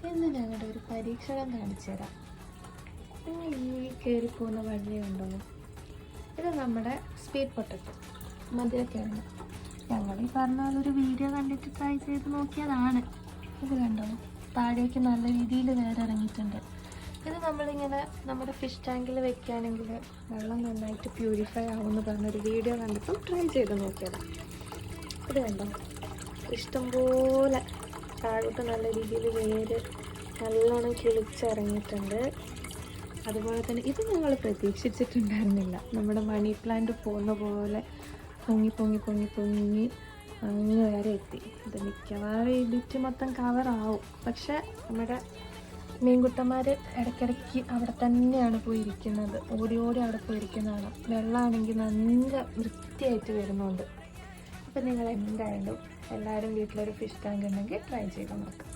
എന്ന് ഞങ്ങളുടെ ഒരു പരീക്ഷണം കാണിച്ചു തരാം. നിങ്ങൾ ഈ കയറിപ്പോകുന്ന വഴിയുണ്ടോ? ഇത് നമ്മുടെ സ്വീറ്റ് പൊട്ടറ്റോ, മധുരക്കിഴങ്ങ്. ഞങ്ങൾ ഈ പറഞ്ഞാലൊരു വീഡിയോ കണ്ടിട്ട് ട്രൈ ചെയ്ത് നോക്കിയതാണ്. ഇത് കണ്ടോ, താഴേക്ക് നല്ല രീതിയിൽ വേറെ ഇറങ്ങിയിട്ടുണ്ട്. ഇത് നമ്മളിങ്ങനെ നമ്മുടെ ഫിഷ് ടാങ്കിൽ വെക്കുകയാണെങ്കിൽ വെള്ളം നന്നായിട്ട് പ്യൂരിഫൈ ആവുമെന്ന് പറഞ്ഞൊരു വീഡിയോ കണ്ടിട്ടും ട്രൈ ചെയ്ത് നോക്കിയതാണ്. ഇത് കണ്ടോ, ഇഷ്ടംപോലെ താഴോട്ട് നല്ല രീതിയിൽ വേര് നല്ലോണം കിളിച്ചിറങ്ങിയിട്ടുണ്ട്. അതുപോലെ തന്നെ ഇത് ഞങ്ങൾ പ്രതീക്ഷിച്ചിട്ടുണ്ടായിരുന്നില്ല. നമ്മുടെ മണി പ്ലാന്റ് പോകുന്ന പോലെ പൊങ്ങി പൊങ്ങി പൊങ്ങി പൊങ്ങി അങ്ങ് വരെ എത്തി. ഇത് മിക്കവാറും ഈ ബിറ്റ് മൊത്തം കവറാവും. പക്ഷെ നമ്മുടെ മീൻകുട്ടന്മാർ ഇടയ്ക്കിടയ്ക്ക് അവിടെ തന്നെയാണ് പോയിരിക്കുന്നത്. ഓടി ഓടി അവിടെ പോയിരിക്കുന്നതാണ്. വെള്ളമാണെങ്കിൽ നല്ല വൃത്തിയായിട്ട് വരുന്നുണ്ട്. അപ്പം നിങ്ങൾ എന്തായാലും എല്ലാവരും വീട്ടിലൊരു ഫിഷ് ടാങ്ക് ഉണ്ടെങ്കിൽ ട്രൈ ചെയ്ത് നോക്കാം.